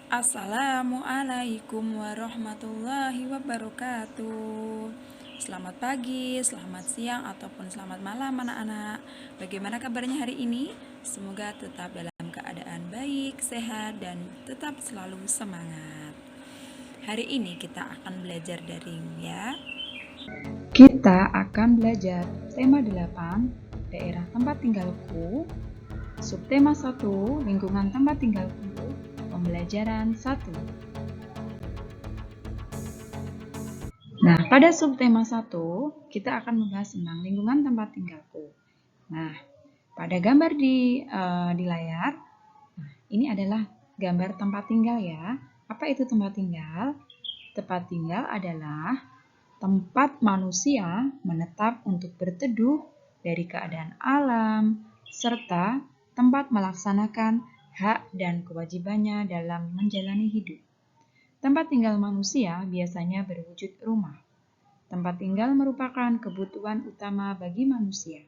Assalamualaikum warahmatullahi wabarakatuh. Selamat pagi, selamat siang, ataupun selamat malam anak-anak. Bagaimana kabarnya hari ini? Semoga tetap dalam keadaan baik, sehat, dan tetap selalu semangat. Hari ini kita akan belajar daring ya. Kita akan belajar tema 8, daerah tempat tinggalku, subtema 1, lingkungan tempat tinggalku, pembelajaran 1. Nah, pada subtema 1, kita akan membahas tentang lingkungan tempat tinggalku. Nah, pada gambar di layar, ini adalah gambar tempat tinggal ya. Apa itu tempat tinggal? Tempat tinggal adalah tempat manusia menetap untuk berteduh dari keadaan alam, serta tempat melaksanakan hak dan kewajibannya dalam menjalani hidup. Tempat tinggal manusia biasanya berwujud rumah. Tempat tinggal merupakan kebutuhan utama bagi manusia.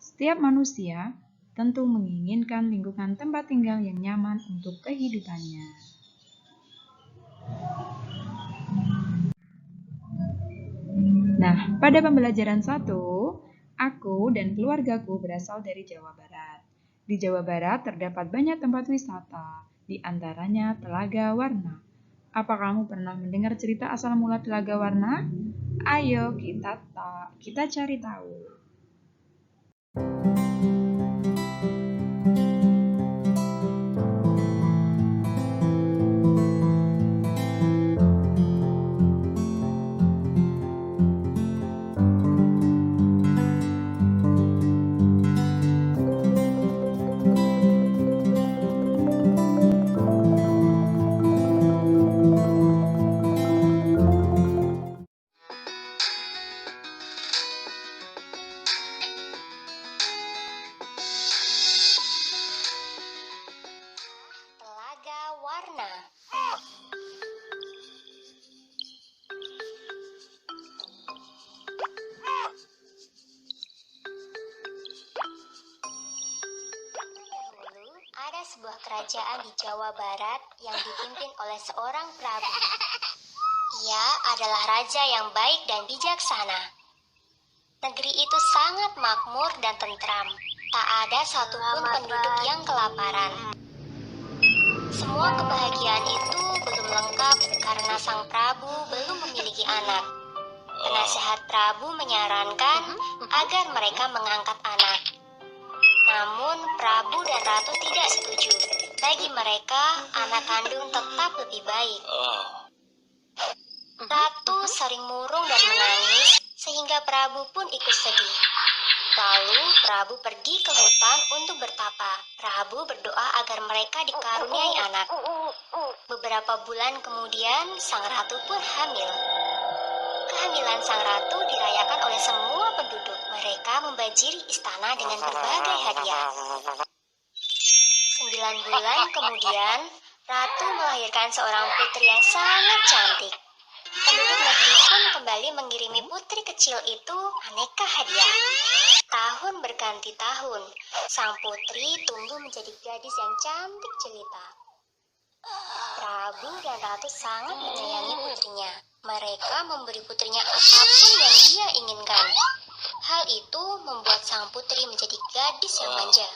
Setiap manusia tentu menginginkan lingkungan tempat tinggal yang nyaman untuk kehidupannya. Nah, pada pembelajaran 1, aku dan keluargaku berasal dari Jawa Barat. Di Jawa Barat terdapat banyak tempat wisata, di antaranya Telaga Warna. Apa kamu pernah mendengar cerita asal mula Telaga Warna? Ayo kita cari tahu. Telaga Warna. Dulu ada sebuah kerajaan di Jawa Barat yang dipimpin oleh seorang prabu. Ia adalah raja yang baik dan bijaksana. Negeri itu sangat makmur dan tentram. Tak ada satupun penduduk yang kelaparan. Semua kebahagiaan itu belum lengkap karena sang prabu belum memiliki anak. Penasehat prabu menyarankan agar mereka mengangkat anak. Namun prabu dan ratu tidak setuju. Bagi mereka, anak kandung tetap lebih baik. Ratu sering murung dan menangis, sehingga prabu pun ikut sedih. Lalu prabu pergi ke hutan untuk bertapa. Prabu berdoa agar mereka dikaruniai anak. Beberapa bulan kemudian, sang ratu pun hamil. Kehamilan sang ratu dirayakan oleh semua penduduk. Mereka membanjiri istana dengan berbagai hadiah. 9 bulan kemudian, ratu melahirkan seorang putri yang sangat cantik. Penduduk negeri pun kembali mengirimi putri kecil itu aneka hadiah. Tahun berganti tahun, sang putri tumbuh menjadi gadis yang cantik jelita. Prabu dan ratu sangat menyayangi putrinya. Mereka memberi putrinya apapun yang dia inginkan. Hal itu membuat sang putri menjadi gadis yang manja.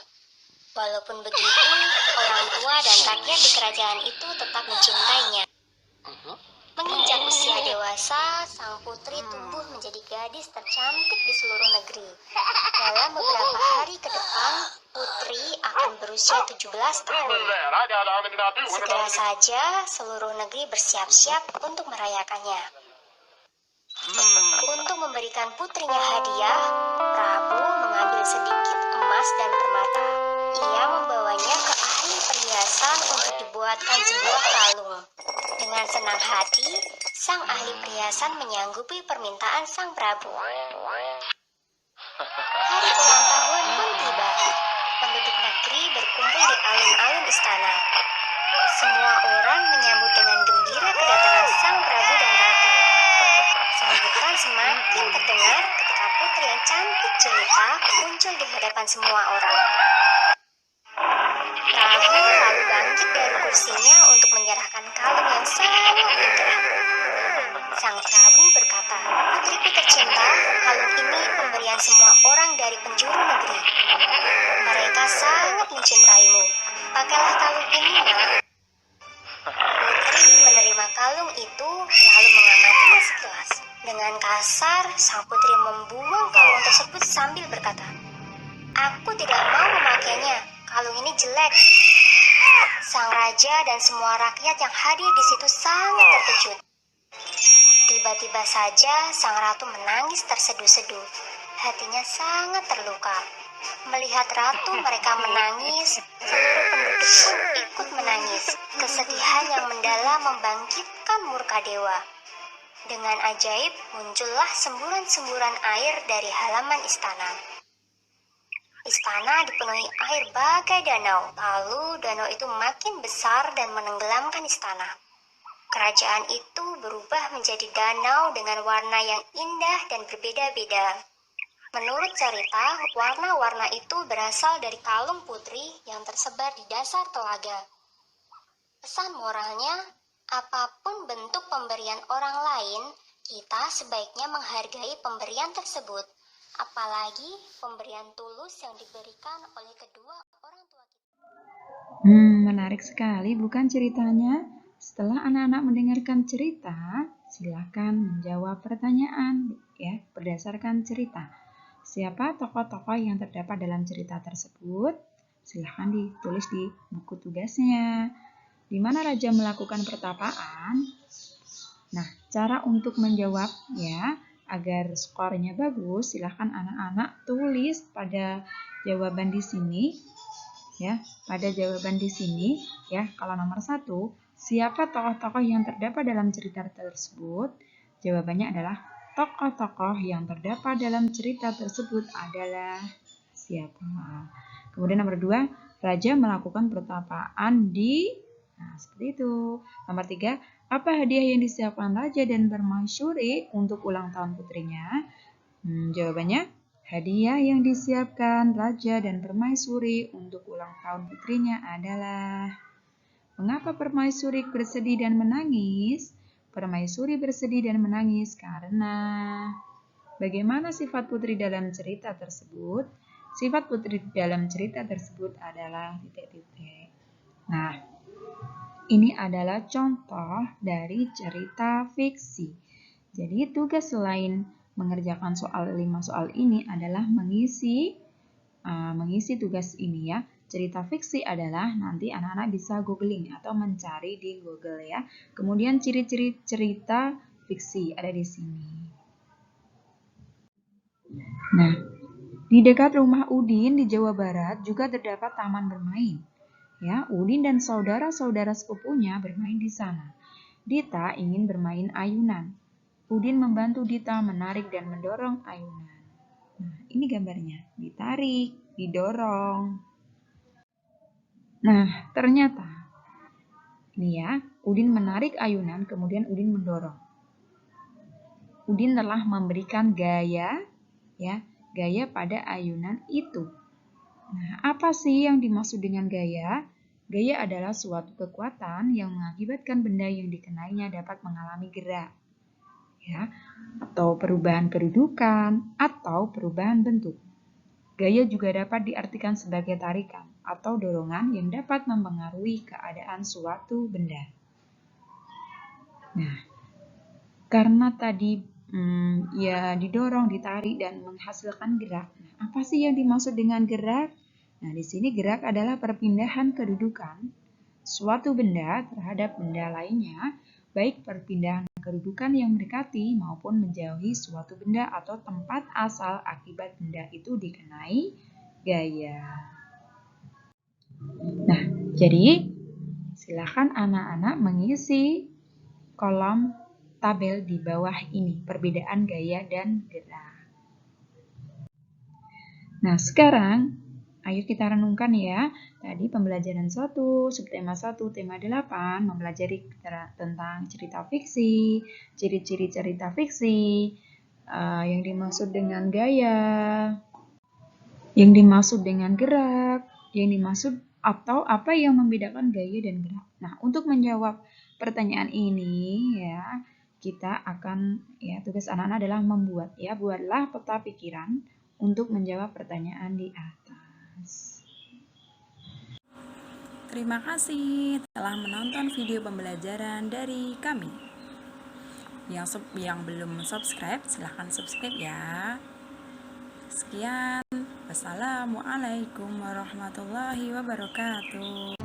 Walaupun begitu, orang tua dan rakyat di kerajaan itu tetap mencintainya. Menginjak usia dewasa, sang putri tumbuh menjadi gadis tercantik di seluruh negeri. Dalam beberapa hari ke depan, putri akan berusia 17 tahun. Segera saja seluruh negeri bersiap-siap untuk merayakannya. Untuk memberikan putrinya hadiah, Prabu mengambil sedikit emas dan permata. Ia membawanya ke ahli perhiasan untuk dibuatkan sebuah kalung. Dengan senang hati, sang ahli perhiasan menyanggupi permintaan sang Prabu. Hari ulang tahun pun tiba. Penduduk negeri berkumpul di alun-alun istana. Semua orang menyambut dengan gembira kedatangan sang Prabu dan Ratu. Sambutan semakin terdengar ketika putri yang cantik jelita muncul di hadapan semua orang. Prabu lalu bangkit dari kursinya untuk menyerahkan penjuru negeri. Mereka sangat mencintaimu. Pakailah kalung ini, nak. Putri menerima kalung itu lalu mengamatinya sekilas. Dengan kasar, sang putri membuang kalung tersebut sambil berkata, "Aku tidak mau memakainya. Kalung ini jelek." Sang raja dan semua rakyat yang hadir di situ sangat terkejut. Tiba-tiba saja sang ratu menangis terseduh-seduh. Hatinya sangat terluka. Melihat ratu mereka menangis, seluruh penduduk pun ikut menangis. Kesedihan yang mendalam membangkitkan murka dewa. Dengan ajaib muncullah semburan-semburan air dari halaman istana. Istana dipenuhi air bagai danau, lalu danau itu makin besar dan menenggelamkan istana. Kerajaan itu berubah menjadi danau dengan warna yang indah dan berbeda-beda. Menurut cerita, warna-warna itu berasal dari kalung putri yang tersebar di dasar telaga. Pesan moralnya, apapun bentuk pemberian orang lain, kita sebaiknya menghargai pemberian tersebut. Apalagi pemberian tulus yang diberikan oleh kedua orang tua kita. Menarik sekali bukan ceritanya? Setelah anak-anak mendengarkan cerita, silakan menjawab pertanyaan ya berdasarkan cerita. Siapa tokoh-tokoh yang terdapat dalam cerita tersebut? Silahkan ditulis di buku tugasnya. Di mana raja melakukan pertapaan? Nah, cara untuk menjawab ya agar skornya bagus, silahkan anak-anak tulis pada jawaban di sini ya. Pada jawaban di sini ya, kalau nomor 1, siapa tokoh-tokoh yang terdapat dalam cerita tersebut? Jawabannya adalah tokoh-tokoh yang terdapat dalam cerita tersebut adalah siapa? Kemudian nomor 2, raja melakukan pertapaan di seperti itu. Nomor 3, apa hadiah yang disiapkan raja dan permaisuri untuk ulang tahun putrinya? Jawabannya, hadiah yang disiapkan raja dan permaisuri untuk ulang tahun putrinya adalah... Mengapa permaisuri bersedih dan menangis? Permaisuri bersedih dan menangis karena... Bagaimana sifat putri dalam cerita tersebut? Sifat putri dalam cerita tersebut adalah titik-titik. Nah, ini adalah contoh dari cerita fiksi. Jadi tugas selain mengerjakan 5 soal ini adalah mengisi tugas ini ya. Cerita fiksi adalah nanti anak-anak bisa googling atau mencari di Google ya. Kemudian ciri-ciri cerita fiksi ada di sini. Nah, di dekat rumah Udin di Jawa Barat juga terdapat taman bermain. Ya, Udin dan saudara-saudara sepupunya bermain di sana. Dita ingin bermain ayunan. Udin membantu Dita menarik dan mendorong ayunan. Nah, ini gambarnya. Ditarik, didorong. Nah, ternyata ini ya, Udin menarik ayunan, kemudian Udin mendorong. Udin telah memberikan gaya pada ayunan itu. Nah, apa sih yang dimaksud dengan gaya? Gaya adalah suatu kekuatan yang mengakibatkan benda yang dikenainya dapat mengalami gerak, ya, atau perubahan kedudukan atau perubahan bentuk. Gaya juga dapat diartikan sebagai tarikan atau dorongan yang dapat mempengaruhi keadaan suatu benda. Nah, karena tadi ya didorong, ditarik dan menghasilkan gerak. Nah, apa sih yang dimaksud dengan gerak? Nah, di sini gerak adalah perpindahan kedudukan suatu benda terhadap benda lainnya, baik perpindahan kedudukan yang mendekati maupun menjauhi suatu benda atau tempat asal akibat benda itu dikenai gaya. Nah, jadi silakan anak-anak mengisi kolom tabel di bawah ini, perbedaan gaya dan gerak. Nah, sekarang ayo kita renungkan ya. Tadi pembelajaran 1, subtema 1, tema 8, mempelajari tentang cerita fiksi, ciri-ciri cerita fiksi, yang dimaksud dengan gaya, yang dimaksud dengan gerak, yang dimaksud atau apa yang membedakan gaya dan gerak. Nah, untuk menjawab pertanyaan ini ya, kita akan tugas anak-anak adalah membuat buatlah peta pikiran untuk menjawab pertanyaan di atas. Terima kasih telah menonton video pembelajaran dari kami. Yang belum subscribe, silahkan subscribe ya. Sekian, wassalamualaikum warahmatullahi wabarakatuh.